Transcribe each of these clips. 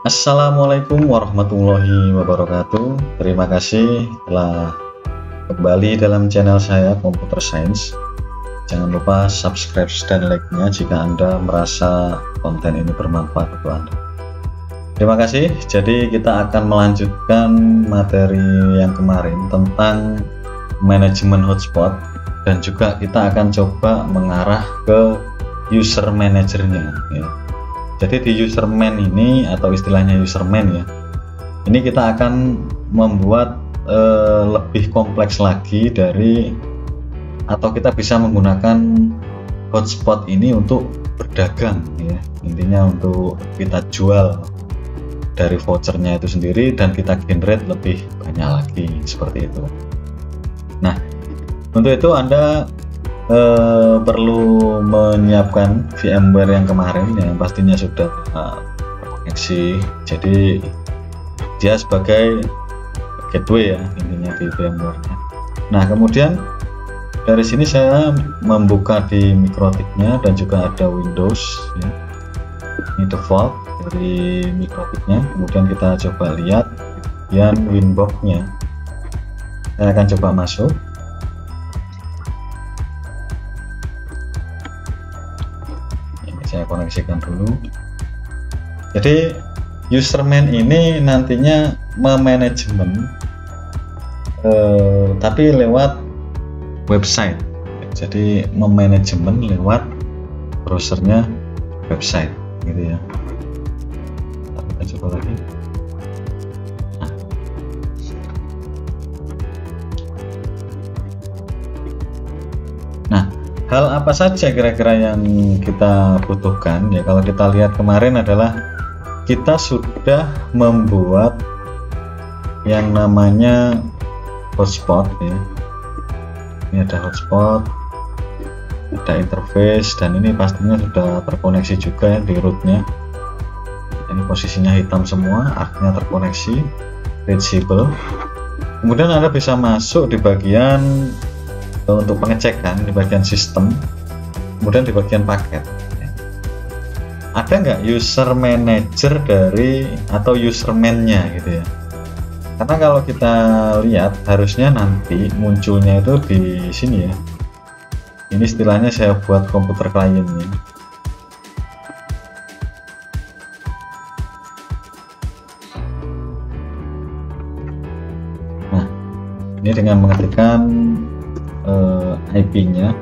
Assalamualaikum warahmatullahi wabarakatuh. Terima kasih telah kembali dalam channel saya Computer Science. Jangan lupa subscribe dan like-nya jika Anda merasa konten ini bermanfaat untuk Anda. Terima kasih. Jadi kita akan melanjutkan materi yang kemarin tentang manajemen hotspot, dan juga kita akan coba mengarah ke user manajernya ya. Jadi di userman ini, atau istilahnya userman ya, ini kita akan membuat lebih kompleks lagi dari, atau kita bisa menggunakan hotspot ini untuk berdagang ya. Intinya untuk kita jual dari vouchernya itu sendiri dan kita generate lebih banyak lagi seperti itu. Nah, untuk itu Anda perlu menyiapkan VMware yang kemarin yang pastinya sudah terkoneksi. Jadi dia sebagai gateway ya intinya di VMware-nya. Nah, kemudian dari sini saya membuka di mikrotiknya dan juga ada Windows ya. Ini default dari mikrotiknya. Kemudian kita coba lihat bagian Winbox-nya. Saya akan coba masuk. Saya koneksikan dulu. Jadi userman ini nantinya memanajemen tapi lewat website. Jadi memanajemen lewat browsernya website gitu ya. Kita coba lagi. Nah, hal apa saja kira-kira yang kita butuhkan ya? Kalau kita lihat kemarin adalah kita sudah membuat yang namanya hotspot ya. Ini ada hotspot, ada interface, dan ini pastinya sudah terkoneksi juga ya di rootnya. Ini posisinya hitam semua, artinya terkoneksi, reachable. Kemudian Anda bisa masuk di bagian untuk pengecekan di bagian sistem, kemudian di bagian paket. Ada nggak user manager dari atau userman-nya gitu ya? Karena kalau kita lihat harusnya nanti munculnya itu di sini ya. Ini istilahnya saya buat komputer kliennya. Nah, ini dengan mengetikkan IP-nya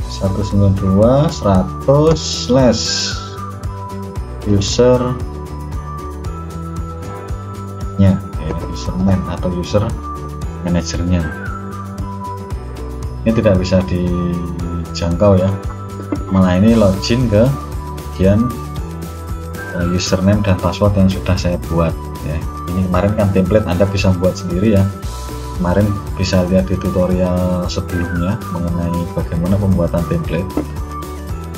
192.100/user-nya ya, userman atau user manajernya. Ini tidak bisa dijangkau ya, malah ini login ke bagian username dan password yang sudah saya buat ya. Ini kemarin kan template, Anda bisa buat sendiri ya. Kemarin bisa lihat di tutorial sebelumnya mengenai bagaimana pembuatan template.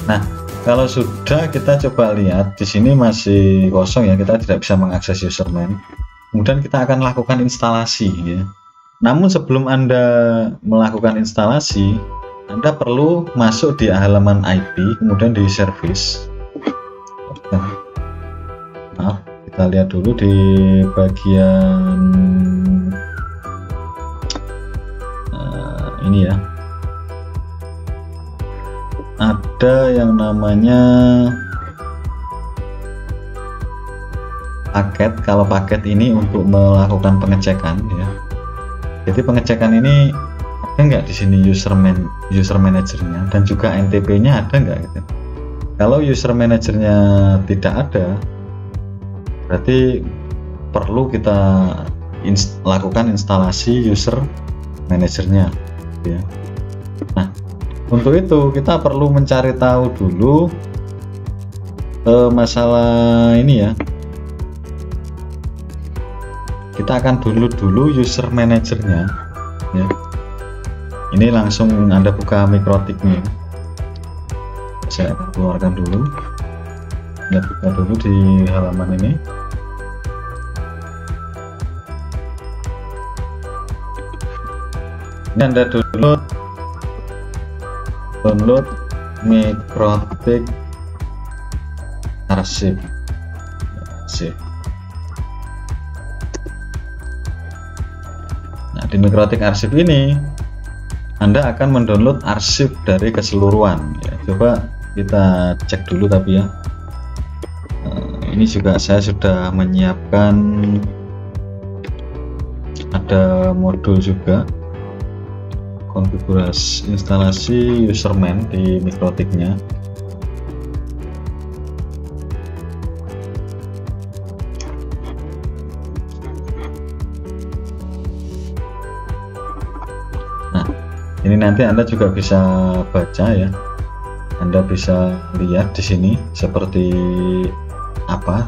Nah, kalau sudah, kita coba lihat di sini masih kosong ya, kita tidak bisa mengakses userman. Kemudian kita akan lakukan instalasi ya. Namun sebelum Anda melakukan instalasi, Anda perlu masuk di halaman IP, kemudian di service. Maaf, kita lihat dulu di bagian ini ya, ada yang namanya paket. Kalau paket ini untuk melakukan pengecekan ya. Jadi pengecekan ini ada nggak di sini user manajernya, dan juga NTP-nya ada nggak gitu. Kalau user manajernya tidak ada, berarti perlu kita lakukan instalasi user manajernya ya. Nah, untuk itu kita perlu mencari tahu dulu masalah ini ya. Kita akan download dulu user manajernya ya. Ini langsung Anda buka mikrotiknya. Saya akan keluarkan dulu. Anda buka dulu di halaman ini. Ini Anda download mikrotik arsip. arsip. Nah, di Mikrotik arsip ini Anda akan mendownload arsip dari keseluruhan ya. Coba kita cek dulu tapi ya. Ini juga saya sudah menyiapkan, ada modul juga konfigurasi instalasi userman di Mikrotiknya. Ini nanti Anda juga bisa baca ya. Anda bisa lihat di sini seperti apa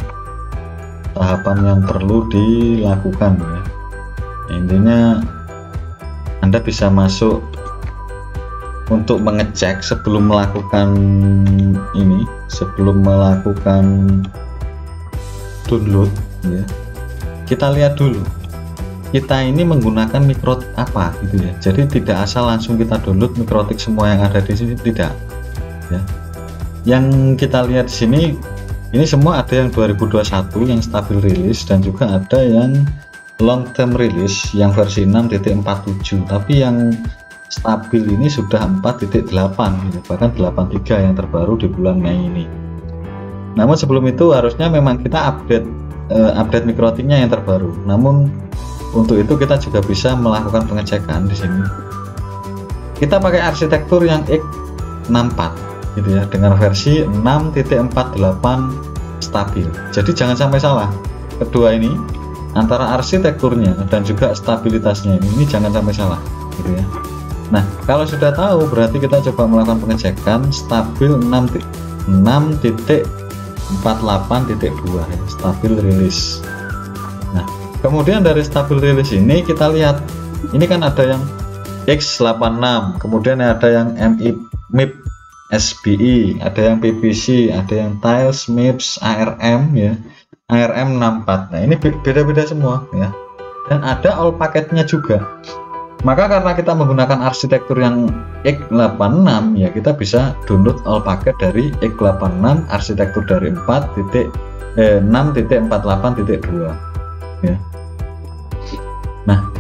tahapan yang perlu dilakukan ya. Intinya Anda bisa masuk untuk mengecek sebelum melakukan ini, sebelum melakukan download ya. Kita lihat dulu kita ini menggunakan Mikrotik apa gitu ya. Jadi tidak asal langsung kita download Mikrotik semua yang ada di sini, tidak ya. Yang kita lihat di sini ini semua ada yang 2021 yang stabil rilis dan juga ada yang long term release yang versi 6.47, tapi yang stabil ini sudah 4.8 gitu, bahkan 83 yang terbaru di bulan Mei ini. Namun sebelum itu harusnya memang kita update Mikrotiknya yang terbaru. Namun untuk itu kita juga bisa melakukan pengecekan di sini. Kita pakai arsitektur yang x64 gitu ya, dengan versi 6.48 stabil. Jadi jangan sampai salah. Kedua ini antara arsitekturnya dan juga stabilitasnya ini jangan sampai salah gitu ya. Nah, kalau sudah tahu berarti kita coba melakukan pengecekan stabil 6.48.2 ya, stabil rilis. Nah, kemudian dari stabil rilis ini kita lihat, ini kan ada yang X86, kemudian ada yang MIP SBI, ada yang PPC, ada yang Tiles, MIPS, ARM ya, ARM 64. Nah, ini beda-beda semua ya. Dan ada all paketnya juga. Maka karena kita menggunakan arsitektur yang X86 ya, kita bisa download all paket dari X86 arsitektur dari 6.48.2 ya. Nah,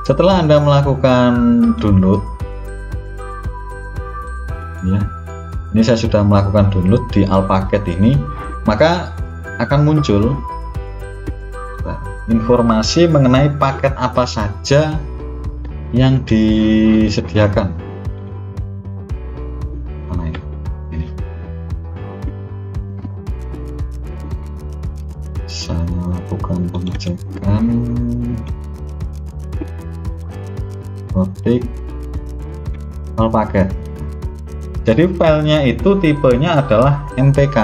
setelah Anda melakukan download ya, ini saya sudah melakukan download di all paket ini, maka akan muncul informasi mengenai paket apa saja yang disediakan. Mana ini? Saya lakukan pengecekan Mikrotik all paket. Jadi filenya itu tipenya adalah MPK,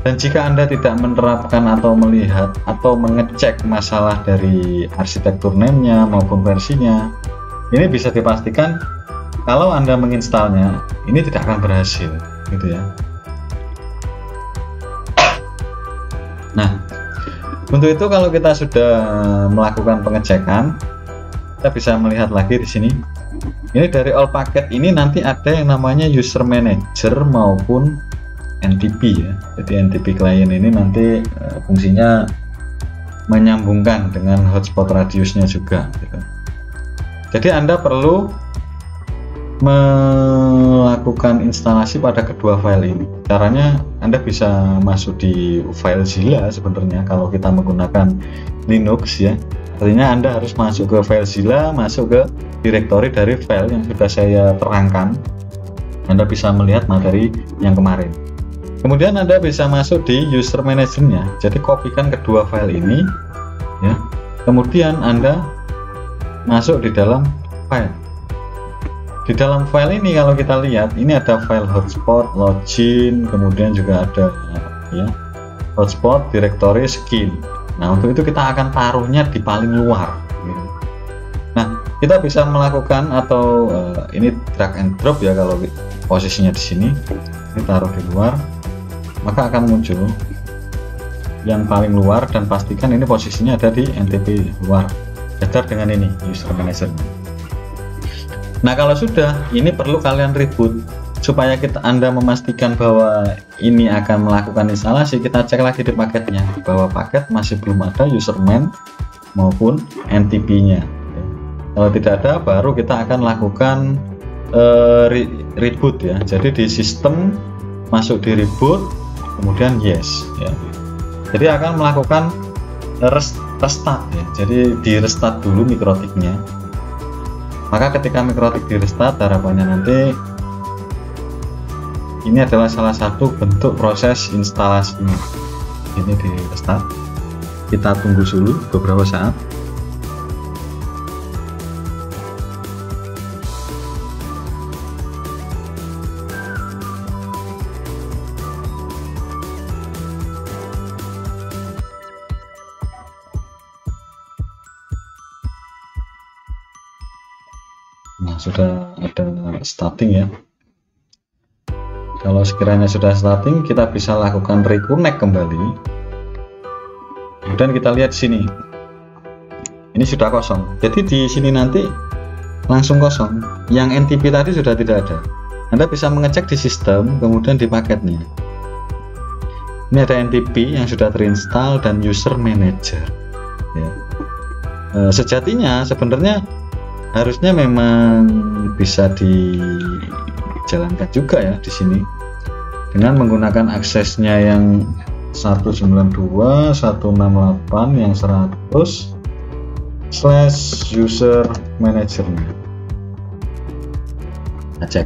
dan jika Anda tidak menerapkan atau melihat atau mengecek masalah dari arsitektur name-nya maupun versinya, ini bisa dipastikan kalau Anda menginstalnya ini tidak akan berhasil gitu ya. Nah, untuk itu kalau kita sudah melakukan pengecekan, kita bisa melihat lagi di sini. Ini dari all paket ini nanti ada yang namanya user manager maupun NTP ya. Jadi NTP client ini nanti fungsinya menyambungkan dengan hotspot radiusnya juga gitu. Jadi Anda perlu melakukan instalasi pada kedua file ini. Caranya Anda bisa masuk di FileZilla sebenarnya kalau kita menggunakan Linux ya. Artinya Anda harus masuk ke FileZilla, masuk ke direktori dari file yang sudah saya terangkan. Anda bisa melihat materi yang kemarin. Kemudian Anda bisa masuk di user manager-nya. Jadi kopikan kedua file ini ya. Kemudian Anda masuk di dalam file. Di dalam file ini kalau kita lihat, ini ada file hotspot, login, kemudian juga ada ya hotspot, direktori, skin. Nah, untuk itu kita akan taruhnya di paling luar. Nah, kita bisa melakukan atau ini drag and drop ya, kalau posisinya di sini, kita taruh di luar, maka akan muncul yang paling luar, dan pastikan ini posisinya ada di NTP luar. Sejajar dengan ini user manager. Nah, kalau sudah, ini perlu kalian reboot. supaya Anda memastikan bahwa ini akan melakukan instalasi, kita cek lagi di paketnya bahwa paket masih belum ada userman maupun NTP-nya. Kalau tidak ada, baru kita akan lakukan reboot ya. Jadi di sistem masuk di reboot, kemudian yes ya. Jadi akan melakukan restart ya. Jadi di restart dulu mikrotiknya. Maka ketika mikrotik di restart, harapannya nanti ini adalah salah satu bentuk proses instalasinya. Ini di restart. Kita tunggu dulu beberapa saat. Nah, sudah ada starting ya. Kalau sekiranya sudah starting, kita bisa lakukan reconnect kembali. Kemudian kita lihat sini. Ini sudah kosong. Jadi di sini nanti langsung kosong. Yang NTP tadi sudah tidak ada. Anda bisa mengecek di sistem, kemudian di paketnya. Ini ada NTP yang sudah terinstall dan user manager. Ya. Sejatinya sebenarnya harusnya memang bisa dijalankan juga ya di sini dengan menggunakan aksesnya yang 192.168 yang 100/user manager. Nah, cek.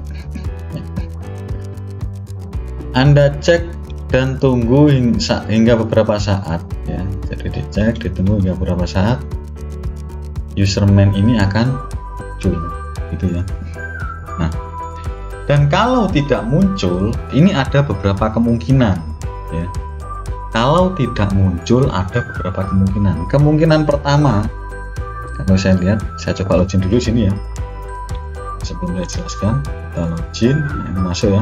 Anda cek dan tunggu hingga beberapa saat ya. Jadi dicek, ditunggu hingga beberapa saat, userman ini akan muncul gitu ya. Nah, dan kalau tidak muncul, ini ada beberapa kemungkinan ya. Kalau tidak muncul, ada beberapa kemungkinan. Kemungkinan pertama, kalau saya lihat, saya coba login dulu sini ya. Sebelum saya jelaskan, kita login. Nah, ini masuk ya.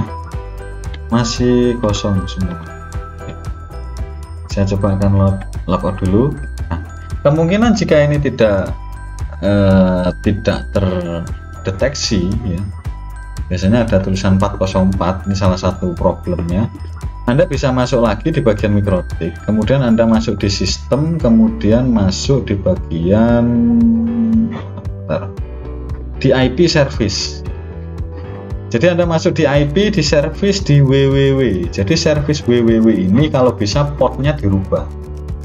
Masih kosong semua. Oke. Saya coba akan logout dulu. Nah, kemungkinan jika ini tidak terdeteksi ya, biasanya ada tulisan 404. Ini salah satu problemnya. Anda bisa masuk lagi di bagian mikrotik, kemudian Anda masuk di sistem, kemudian masuk di bagian di IP service. Jadi Anda masuk di IP, di service, di www. Jadi service www ini kalau bisa portnya dirubah,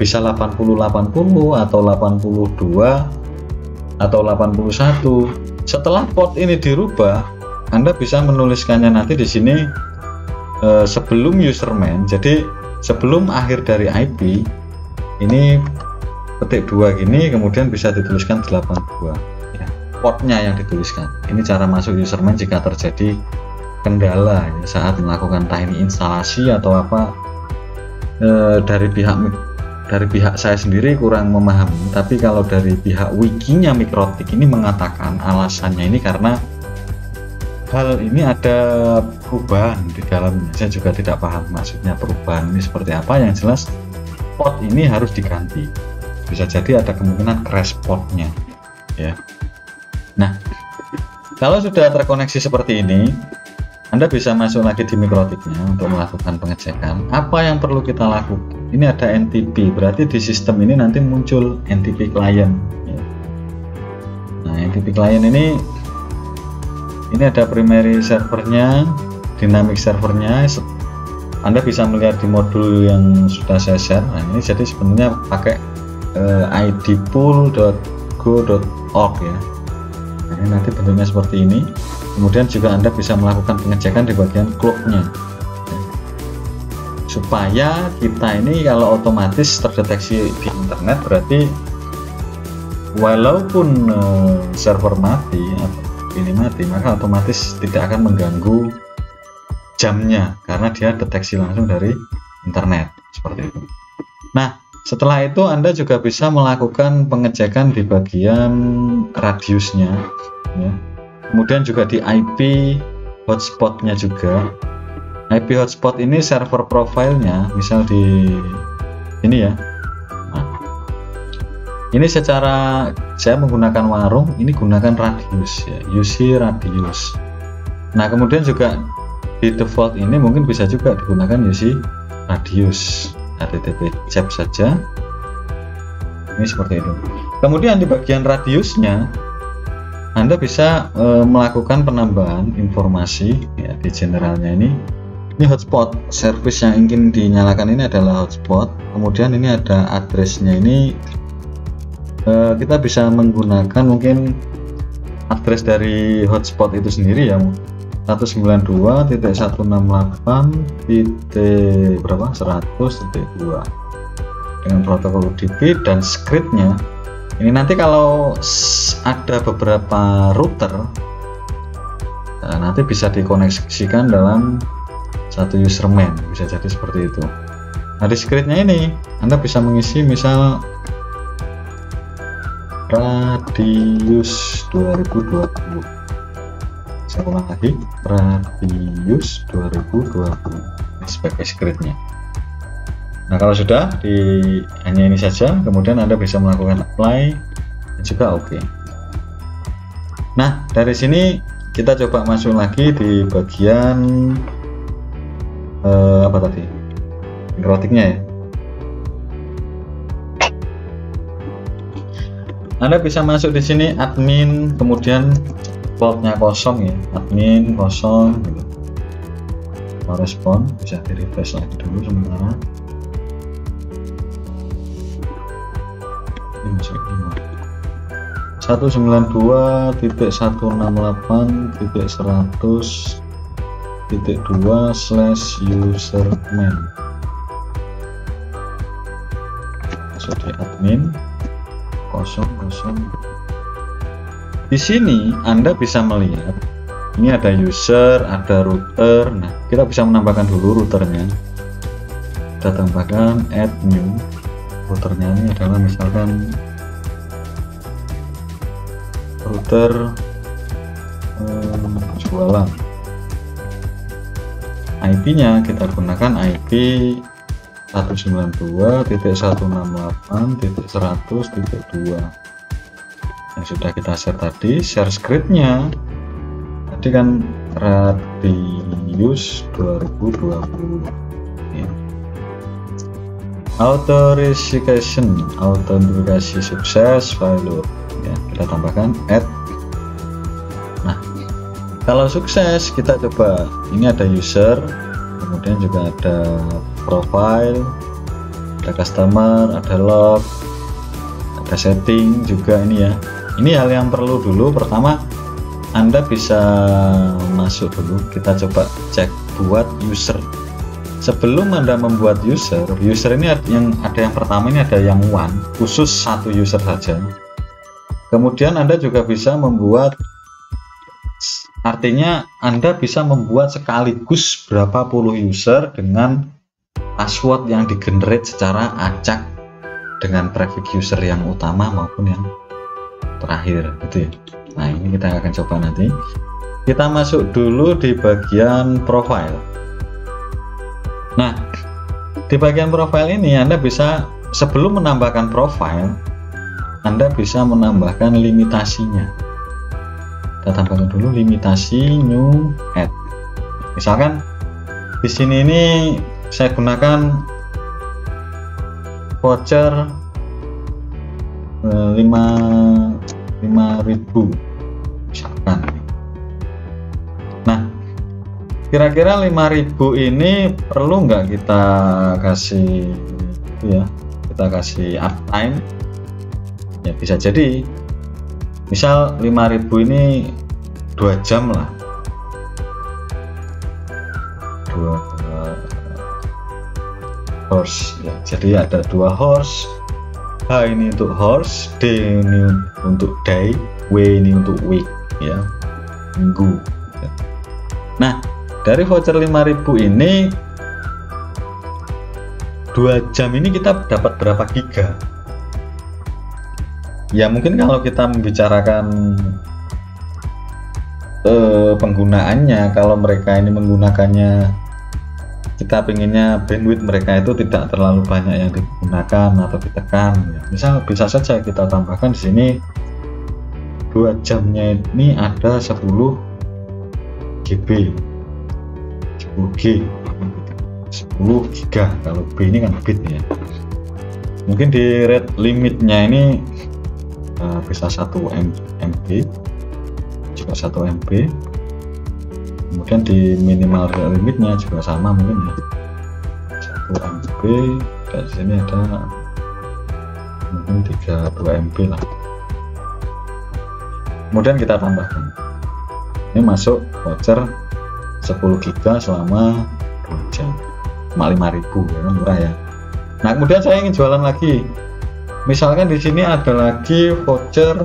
bisa 8080 atau 82 atau 81. Setelah port ini dirubah, Anda bisa menuliskannya nanti di sini sebelum userman. Jadi sebelum akhir dari IP ini petik 2 gini, kemudian bisa dituliskan 82 ya, portnya yang dituliskan. Ini cara masuk userman jika terjadi kendala ya, saat melakukan entah ini instalasi atau apa. Dari pihak saya sendiri kurang memahami, tapi kalau dari pihak wikinya Mikrotik ini mengatakan alasannya ini karena hal ini ada perubahan di dalamnya. Saya juga tidak paham maksudnya perubahan ini seperti apa. Yang jelas port ini harus diganti. Bisa jadi ada kemungkinan crash portnya ya. Nah, kalau sudah terkoneksi seperti ini, Anda bisa masuk lagi di Mikrotiknya untuk melakukan pengecekan. Apa yang perlu kita lakukan? Ini ada NTP, berarti di sistem ini nanti muncul NTP client ya. Nah, NTP client ini ada primary servernya, dynamic servernya. Anda bisa melihat di modul yang sudah saya share. Nah, ini jadi sebenarnya pakai idpool.go.org ya. Nah, ini nanti bentuknya seperti ini. Kemudian juga Anda bisa melakukan pengecekan di bagian cloud-nya ya. Supaya kita ini kalau otomatis terdeteksi di internet, berarti walaupun server mati atau ini mati, maka otomatis tidak akan mengganggu jamnya karena dia deteksi langsung dari internet seperti itu. Nah, setelah itu Anda juga bisa melakukan pengecekan di bagian radiusnya ya. Kemudian juga di IP hotspotnya juga. IP hotspot ini server profilnya misal di ini ya. Nah, ini secara saya menggunakan warung, ini gunakan radius ya, UC radius. Nah, kemudian juga di default ini mungkin bisa juga digunakan UC radius HTTP chat saja. Ini seperti itu. Kemudian di bagian radiusnya Anda bisa melakukan penambahan informasi ya, di generalnya ini hotspot. Service yang ingin dinyalakan ini adalah hotspot. Kemudian ini ada addressnya, ini kita bisa menggunakan mungkin address dari hotspot itu sendiri ya, 192.168.100.2 dengan protokol UDP dan scriptnya. Ini nanti kalau ada beberapa router, nanti bisa dikoneksikan dalam satu userman, bisa jadi seperti itu. Nah di scriptnya ini Anda bisa mengisi misal radius 2020. Saya ulang lagi, radius 2020 ini sebagai scriptnya. Nah kalau sudah hanya ini saja, kemudian Anda bisa melakukan apply dan juga oke. Nah dari sini kita coba masuk lagi di bagian apa tadi, routingnya ya. Anda bisa masuk di sini admin, kemudian portnya kosong ya, admin kosong gitu. Respon bisa di refresh lagi dulu sementara. Ini masuk 192.168.100.2/username. Masuk di admin kosong. Di sini Anda bisa melihat ini ada user, ada router. Nah kita bisa menambahkan dulu routernya. Kita tambahkan add new. Routernya ini adalah misalkan router jualan. IP-nya kita gunakan IP 192.168.100.2 yang sudah kita share tadi. Share scriptnya tadi kan radius 2020 ya. Authentifikasi sukses, file ya, kita tambahkan add. Nah kalau sukses kita coba, ini ada user, kemudian juga ada profile, ada customer, ada log, ada setting juga ini ya. Ini hal yang perlu dulu. Pertama Anda bisa masuk dulu, kita coba cek buat user. Sebelum Anda membuat user ini ada yang pertama ini ada yang one, khusus satu user saja. Kemudian Anda juga bisa membuat, artinya Anda bisa membuat sekaligus berapa puluh user dengan password yang digenerate secara acak dengan prefix user yang utama maupun yang terakhir gitu ya. Nah ini kita akan coba nanti. Kita masuk dulu di bagian profile. Nah di bagian profile ini Anda bisa, sebelum menambahkan profile Anda bisa menambahkan limitasinya. Kita tambahkan dulu limitasi new add. Misalkan di sini ini saya gunakan voucher 5.000 misalkan. Nah kira-kira 5.000 ini perlu nggak kita kasih itu ya, kita kasih uptime ya, bisa jadi misal 5.000 ini 2 jam lah, 2 horse ya, jadi ada 2 horse. H ini untuk horse, D ini untuk day, W ini untuk week ya, minggu. Nah dari voucher 5.000 ini 2 jam ini kita dapat berapa giga ya. Mungkin kalau kita membicarakan penggunaannya, kalau mereka ini menggunakannya, kita pengennya bandwidth mereka itu tidak terlalu banyak yang digunakan atau ditekan ya. Misal bisa saja kita tambahkan di sini 2 jamnya ini ada 10 GB 10G 10 giga, kalau B ini kan bit ya. Mungkin di rate limitnya ini bisa 1 MB, juga 1 MB. Kemudian di minimal rate limitnya juga sama mungkin ya, 1 MB. Dan sini ada mungkin 32 MB lah. Kemudian kita tambahkan, ini masuk voucher 10 giga selama 2 jam, cuma 5.000 ya, murah ya. Nah, kemudian saya ingin jualan lagi. Misalkan di sini ada lagi voucher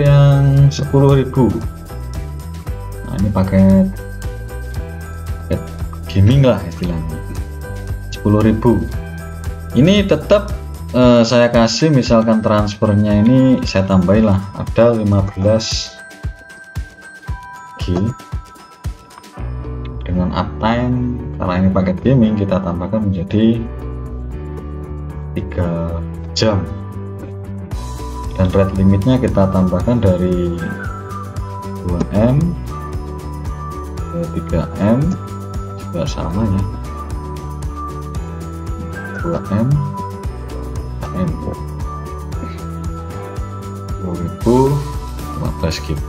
yang 10.000. Nah, ini paket gaming lah istilahnya, 10.000. Ini tetap saya kasih, misalkan transfernya ini saya tambahin lah, ada 15G dengan uptime. Karena ini paket gaming, kita tambahkan menjadi 3 jam, dan rate limitnya kita tambahkan dari 2M ke 3M juga sama ya, 2M 10.000 15 GB.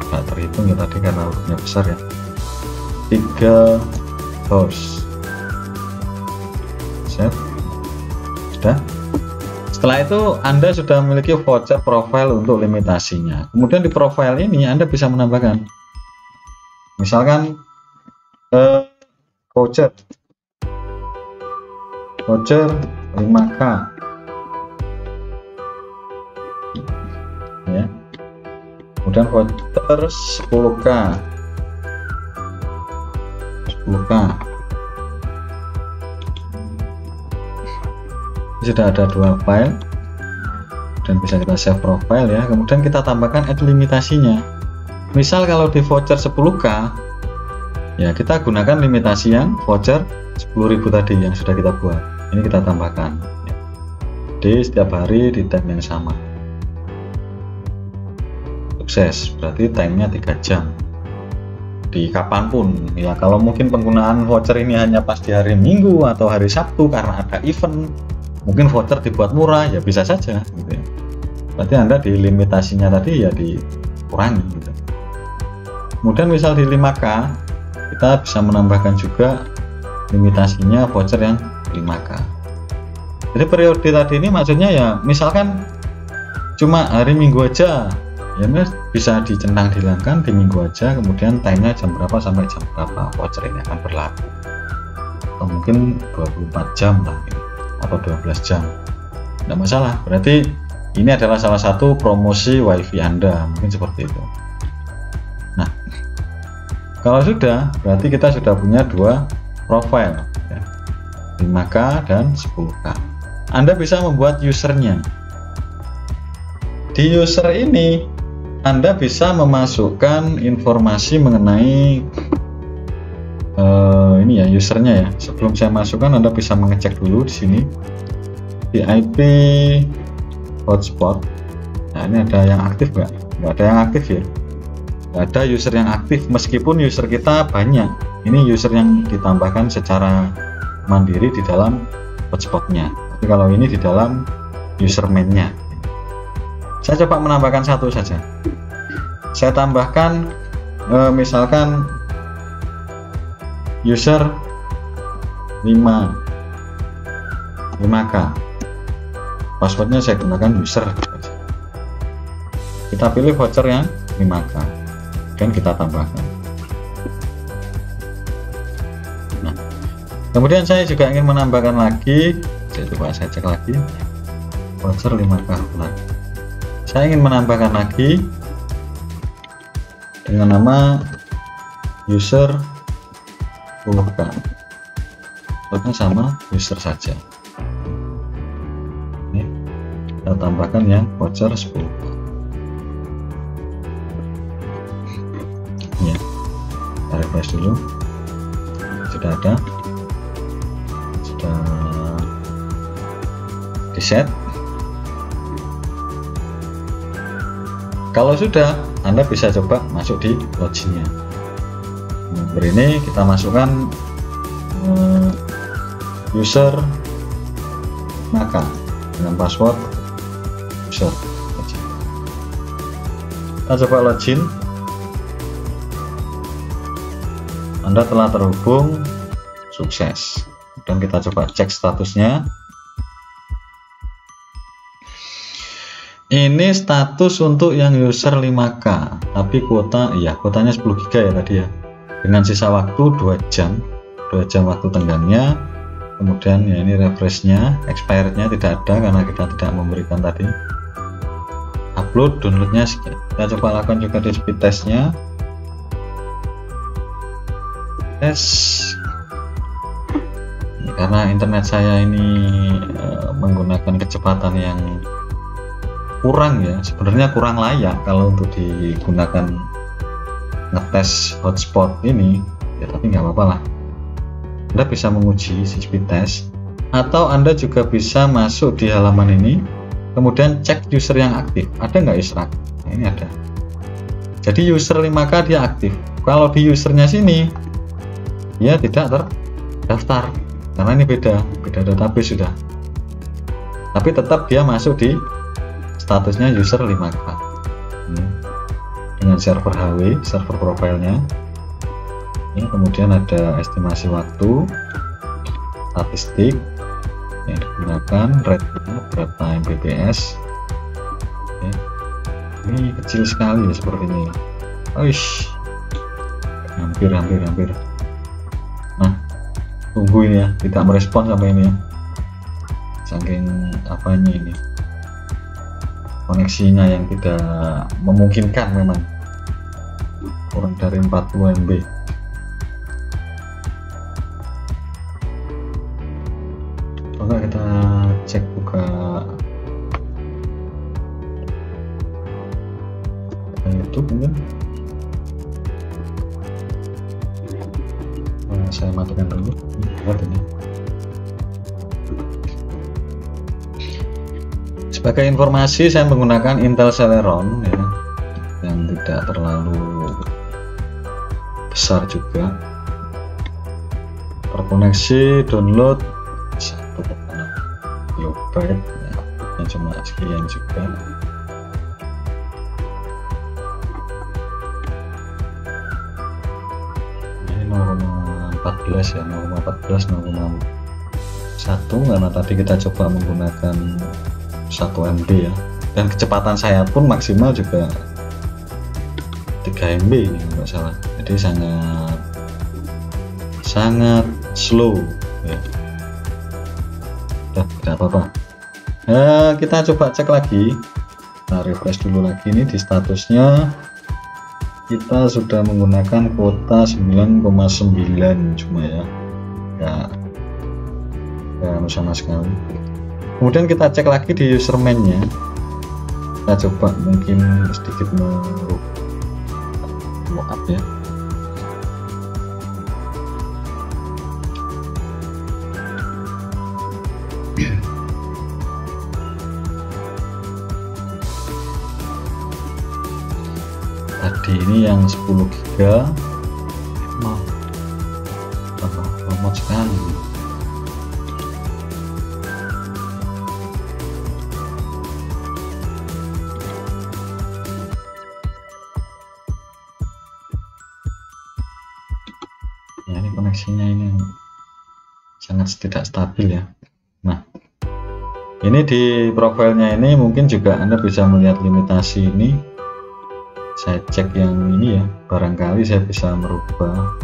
Nggak terhitung ya tadi karena hurufnya besar ya. 3 host set, sudah. Setelah itu Anda sudah memiliki voucher profile untuk limitasinya. Kemudian di profile ini Anda bisa menambahkan, misalkan voucher 5K ya. Kemudian voucher 10K sudah ada 2 file dan bisa kita save profile ya. Kemudian kita tambahkan add limitasinya. Misal kalau di voucher 10K ya, kita gunakan limitasi yang voucher 10.000 tadi yang sudah kita buat. Ini kita tambahkan ya, di setiap hari di time yang sama. Sukses, berarti timenya 3 jam di kapanpun ya. Kalau mungkin penggunaan voucher ini hanya pas di hari Minggu atau hari Sabtu karena ada event, mungkin voucher dibuat murah ya, bisa saja gitu ya. Berarti Anda di limitasinya tadi ya dikurangi gitu. Kemudian misal di 5K kita bisa menambahkan juga limitasinya voucher yang 5K. Jadi periode tadi ini maksudnya ya, misalkan cuma hari Minggu aja ya, ini bisa dicentang dihilangkan di Minggu aja, kemudian timenya jam berapa sampai jam berapa voucher ini akan berlaku, atau mungkin 24 jam lah gitu, atau 12 jam, tidak masalah. Berarti ini adalah salah satu promosi wifi Anda, mungkin seperti itu. Nah, kalau sudah, berarti kita sudah punya 2 profile ya, 5K dan 10K. Anda bisa membuat usernya. Di user ini Anda bisa memasukkan informasi mengenai ini ya, usernya ya. Sebelum saya masukkan, Anda bisa mengecek dulu di sini di IP hotspot. Nah, ini ada yang aktif nggak? Nggak ada yang aktif ya. Nggak ada user yang aktif, meskipun user kita banyak. Ini user yang ditambahkan secara mandiri di dalam hotspotnya. Tapi kalau ini di dalam user main-nya. Saya coba menambahkan satu saja. Saya tambahkan misalkan user 5K. Passwordnya saya gunakan user. Kita pilih voucher yang 5K dan kita tambahkan. Nah, kemudian saya juga ingin menambahkan lagi. Saya cek lagi voucher 5K lagi. Saya ingin menambahkan lagi dengan nama user 10K. Passwordnya sama, user saja. Ini kita tambahkan yang voucher 10K. Ya, kita refresh dulu. Sudah ada, sudah di set. Kalau sudah, Anda bisa coba masuk di loginnya. Ini kita masukkan user maka dengan password user. Kita coba login. Anda telah terhubung, sukses. Dan kita coba cek statusnya. Ini status untuk yang user 5K, tapi kuotanya 10 GB ya tadi ya. Dengan sisa waktu 2 jam waktu tenggangnya. Kemudian ya ini refreshnya, expirednya tidak ada karena kita tidak memberikan tadi. Upload, downloadnya kita coba lakukan juga di speed testnya. Tes. Karena internet saya ini menggunakan kecepatan yang kurang ya, sebenarnya kurang layak kalau untuk digunakan ngetes hotspot ini ya, tapi nggak apa-apa lah. Anda bisa menguji si speed test, atau Anda juga bisa masuk di halaman ini kemudian cek user yang aktif, ada nggak user aktif. Nah, ini ada, jadi user 5K dia aktif. Kalau di usernya sini dia tidak terdaftar karena ini beda database sudah, tapi tetap dia masuk di statusnya user 5K dengan server HW, server profilnya ini. Kemudian ada estimasi waktu, statistik yang digunakan, rate-nya berapa Mbps. Ini kecil sekali ya seperti ini. Hampir. Nah, tunggu ini ya, tidak merespon sampai ini ya, saking apanya ini, koneksinya yang tidak memungkinkan, memang kurang dari 40 MB. Coba kita cek buka YouTube mungkin. Saya matikan dulu. Lihat ini. Sebagai informasi, saya menggunakan Intel Celeron ya, yang tidak terlalu besar juga. Terkoneksi download 1,6 KB ya, yang cuma sekian juga. Ini 0,14 ya, 0,1 karena tadi kita coba menggunakan 1 MB ya, dan kecepatan saya pun maksimal juga 3 MB ini nggak salah, jadi sangat slow ya. Tidak apa-apa. Kita coba cek lagi, kita refresh dulu lagi. Ini di statusnya kita sudah menggunakan kuota 9,9 cuma ya, nggak sama sekali. Kemudian kita cek lagi di username-nya, kita coba mungkin sedikit maaf ya. Tadi ini yang 10 GB lemot sekali. Ya, ini koneksinya ini sangat tidak stabil ya. Nah, ini di profilnya ini mungkin juga Anda bisa melihat limitasi ini. Saya cek yang ini ya, barangkali saya bisa merubah.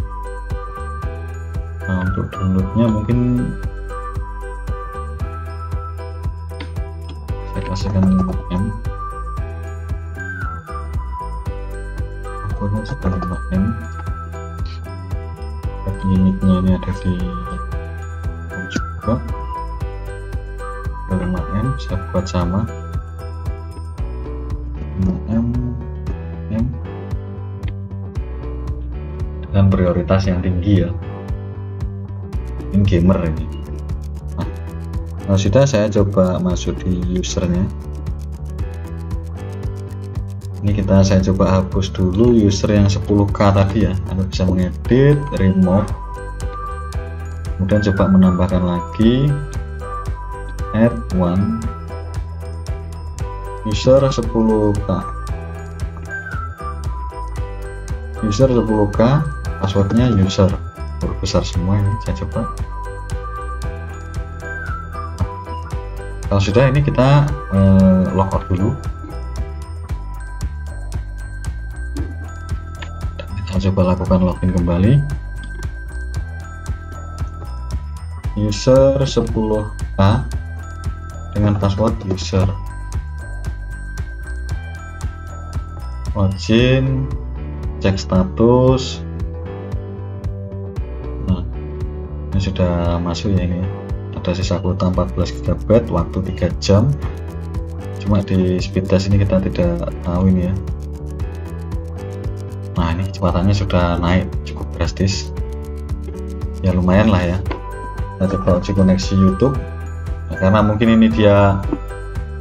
Nah, untuk downloadnya mungkin saya kasihkan 5M, pokoknya sekitar 5M. Limitnya ini ada di juga 5M, saya buat sama 5M dengan prioritas yang tinggi ya, ini gamer ini. Nah, sudah, saya coba masuk di usernya. Ini saya coba hapus dulu user yang 10k tadi ya. Anda bisa mengedit, remove, kemudian coba menambahkan lagi, add one user 10k, user 10k, passwordnya user, huruf besar semua. Ini saya coba. Kalau sudah, ini kita logout dulu. Kita coba lakukan login kembali. User 10k dengan password user. Login, cek status. Nah, ini sudah masuk ya ini. Ada sisa kuota 14 GB, waktu 3 jam. Cuma di speed test ini kita tidak tahu ini ya. Nah, ini kecepatannya sudah naik cukup drastis. Ya lumayan lah ya. Kita coba uji koneksi YouTube. Nah, karena mungkin ini dia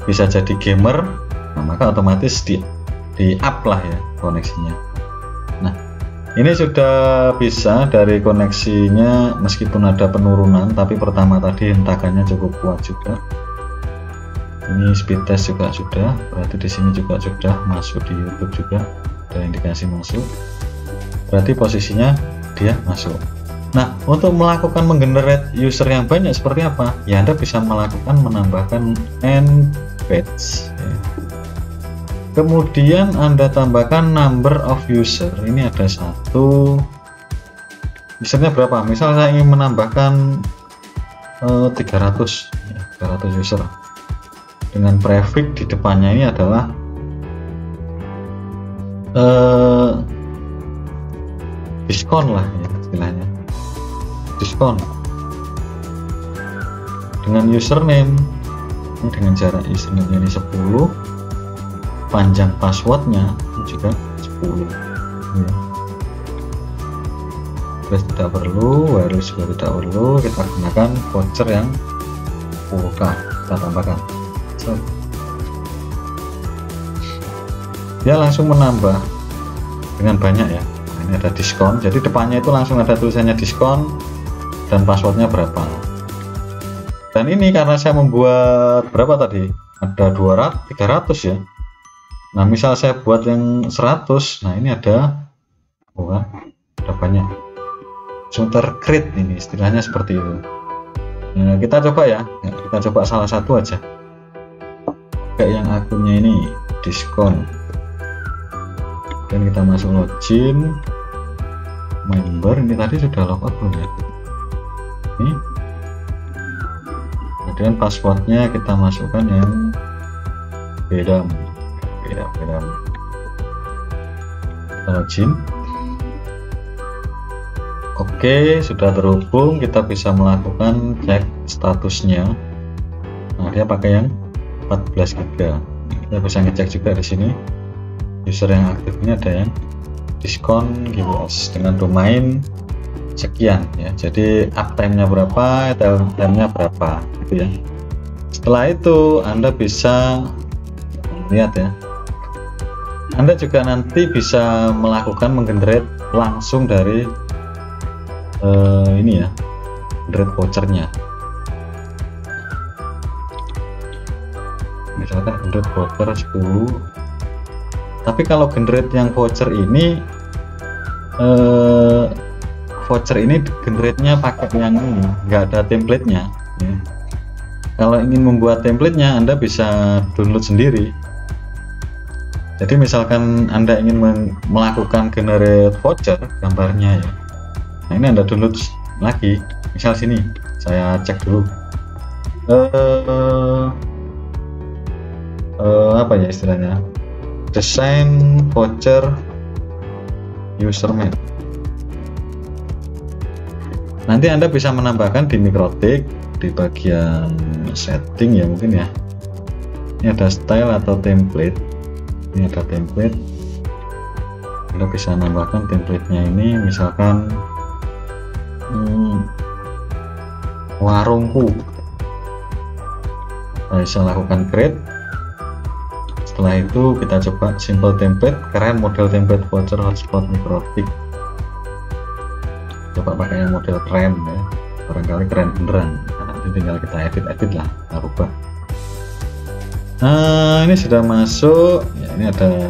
bisa jadi gamer, nah, maka otomatis di up lah ya koneksinya. Nah, ini sudah bisa dari koneksinya, meskipun ada penurunan, tapi pertama tadi hentakannya cukup kuat juga. Ini speed test juga sudah, berarti di sini juga sudah masuk di YouTube juga. Ada indikasi masuk, berarti posisinya dia masuk. Nah, untuk melakukan menggenerate user yang banyak seperti apa ya, Anda bisa melakukan menambahkan embeds ya. Kemudian Anda tambahkan number of user. Ini ada satu, usernya berapa, misal saya ingin menambahkan 300 ya, 300 user dengan prefix di depannya ini adalah diskon lah ya istilahnya, diskon dengan username ini, dengan jarak username ini 10, panjang passwordnya juga 10 ya. Terus tidak perlu, wireless juga tidak perlu, kita gunakan voucher yang 10k, kita tambahkan. Dia langsung menambah dengan banyak ya. Nah, ini ada diskon, jadi depannya itu langsung ada tulisannya diskon dan passwordnya berapa. Dan ini karena saya membuat berapa tadi, ada 200, 300 ya. Nah, misal saya buat yang 100, nah ini ada, ada banyak, counter create ini istilahnya seperti itu. Nah, kita coba ya, kita coba salah satu aja, kayak yang akunnya ini diskon. Dan kita masuk login, member, ini tadi sudah logout belum ya? Ini. Kemudian passwordnya kita masukkan yang beda. Login. Oke, sudah terhubung, kita bisa melakukan cek statusnya. Nah, dia pakai yang 14 GB. Kita bisa ngecek juga di sini. User yang aktif ini ada yang diskon giveaways dengan domain sekian ya. Jadi uptime-nya berapa, downtime-nya berapa gitu ya. Setelah itu Anda bisa lihat ya. Anda juga nanti bisa melakukan menggenerate langsung dari ini ya, generate vouchernya. Misalkan generate voucher 10. Tapi kalau generate yang voucher ini generate-nya pakai yang ini, nggak ada template-nya ya. Kalau ingin membuat template-nya, Anda bisa download sendiri. Jadi misalkan Anda ingin melakukan generate voucher gambarnya ya, nah ini Anda download lagi. Misal sini saya cek dulu apa ya istilahnya, desain voucher username. Nanti Anda bisa menambahkan di Mikrotik di bagian setting ya, mungkin ya. Ini ada style atau template. Ini ada template. Anda bisa menambahkan templatenya ini, misalkan warungku. Anda bisa lakukan create. Setelah itu kita coba simple template, keren model template voucher hotspot mikrotik. Coba pakai yang model keren ya, barangkali keren beneran. Nah, nanti tinggal kita edit lah, kita rubah. Nah, ini sudah masuk ya, ini ada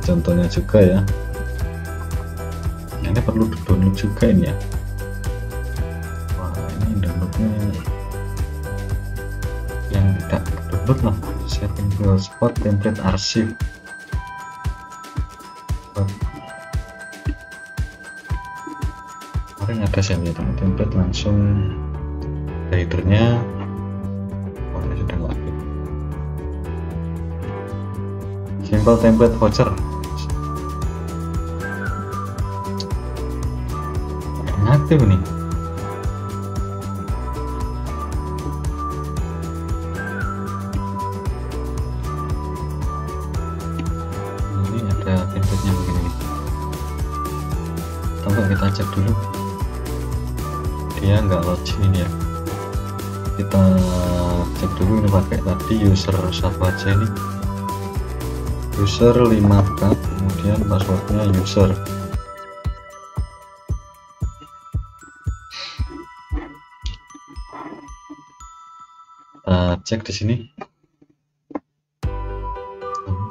contohnya juga ya. Ini perlu download juga ini ya. Wah, ini downloadnya yang tidak download lah. Setting hotspot template arsip. Kemarin ada saya lihat template langsung headernya. Oh, ini sudah nggak aktif. Simple template voucher. Aktif nih. Ini ada template-nya begini. Coba kita cek dulu. Dia nggak login ya. Kita cek dulu ini pakai tadi user siapa aja ini. User 5k, kemudian passwordnya user. Cek di sini.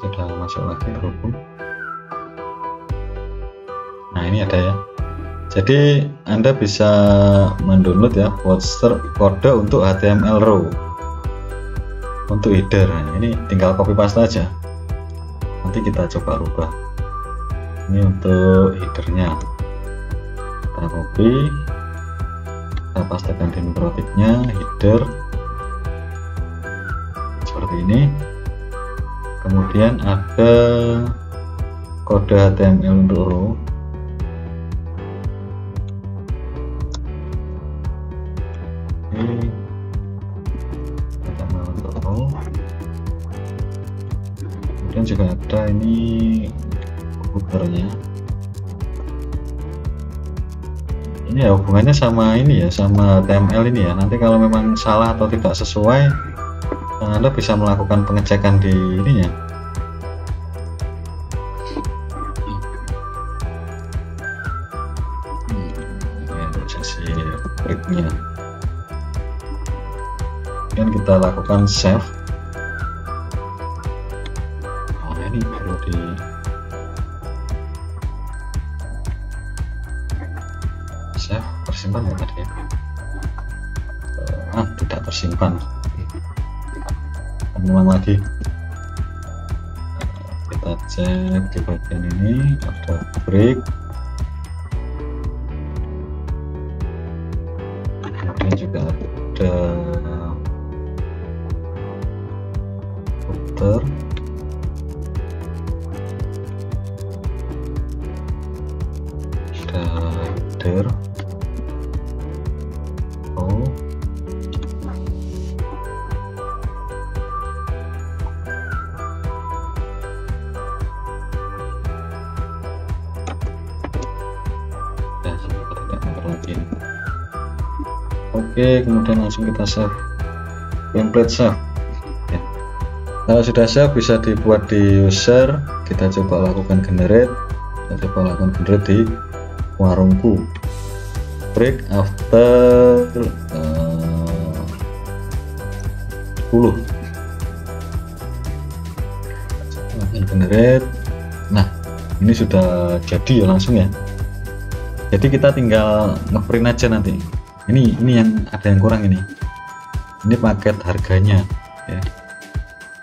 Sudah masuk lagi berhubung. Nah, ini ada ya. Jadi Anda bisa mendownload ya voucher kode untuk HTML row untuk header. Nah, ini tinggal copy paste aja. Nanti kita coba rubah. Ini untuk headernya. Kita copy, kita pastekan di mikrotiknya, header seperti ini. Kemudian ada kode HTML untuk row. Ini HTML untuk row. Kemudian juga ada ini footernya. Ini ya hubungannya sama ini ya, sama HTML ini ya. Nanti kalau memang salah atau tidak sesuai, Anda bisa melakukan pengecekan di ininya. Ini untuk sesi breaknya. Dan kita lakukan save. Oh, ini perlu di save, tersimpan ya tadi ya. Tidak tersimpan. Ulang lagi. Kita cek di bagian ini ada break, kemudian juga ada footer, ada header, Oke, kemudian langsung kita save template save ya. Kalau sudah save bisa dibuat di user. Kita coba lakukan generate. Kita coba lakukan generate di warungku. Break after 10. Lakukan generate. Nah, ini sudah jadi ya langsung ya. Jadi kita tinggal ngeprint aja nanti. Ini yang ada yang kurang ini paket harganya ya.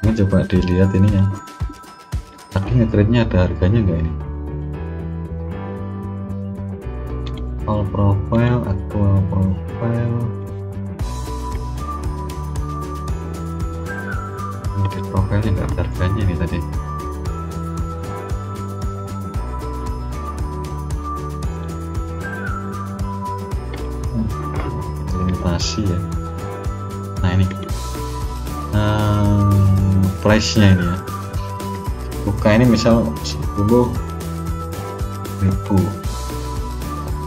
Ini coba dilihat ini ya, tadi nge-create-nya ada harganya enggak ini? All profile, actual profile, edit profile-nya enggak ada harganya ini tadi. Limitasi ya. Nah ini price-nya ini ya, buka ini misal 10.000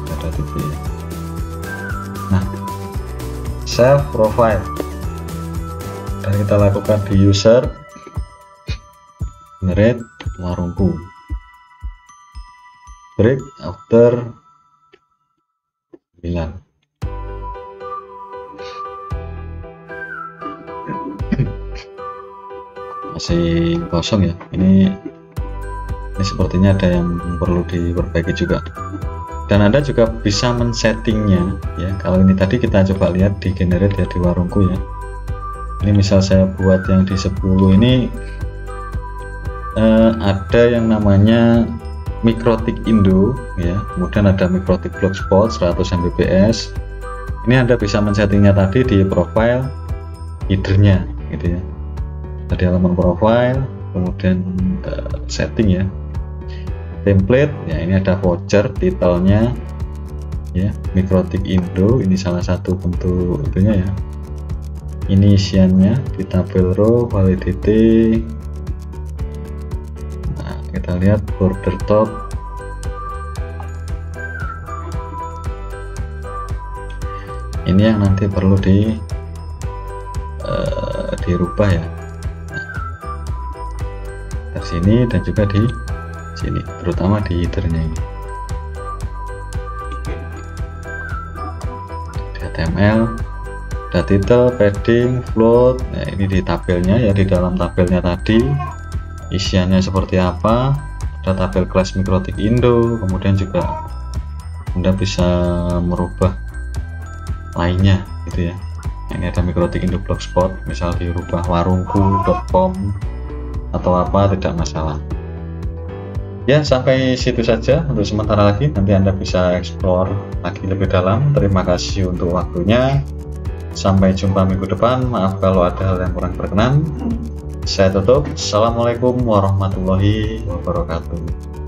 ada tipe ya. Nah, save profile dan kita lakukan di user. generate warungku, break after 9. Masih kosong ya, ini sepertinya ada yang perlu diperbaiki juga. Dan Anda juga bisa men-settingnya ya. Kalau ini tadi kita coba lihat di generate ya, di warungku ya. Ini misal saya buat yang di 10 ini ada yang namanya Mikrotik Indo ya, kemudian ada Mikrotik Blogspot 100 Mbps. Ini Anda bisa men-settingnya tadi di profile headernya gitu ya. Di halaman profile, kemudian setting ya, template ya, ini ada voucher, titelnya ya, Mikrotik Indo, ini salah satu bentuk itunya ya. Ini isiannya di tabel row, validity. Nah, kita lihat border top. Ini yang nanti perlu dirubah ya. Nah, sini dan juga di sini, terutama di headernya ini. Di HTML, ada title, padding, float. Nah, ini di tabelnya ya, di dalam tabelnya tadi isiannya seperti apa. Ada tabel kelas Mikrotik Indo, kemudian juga Anda bisa merubah lainnya gitu ya. Ini ada Mikrotik Indo Blogspot, misal dirubah warungku.com atau apa, tidak masalah ya. Sampai situ saja untuk sementara, lagi nanti Anda bisa explore lagi lebih dalam. Terima kasih untuk waktunya, sampai jumpa minggu depan. Maaf kalau ada hal yang kurang berkenan. Saya tutup. Assalamualaikum warahmatullahi wabarakatuh.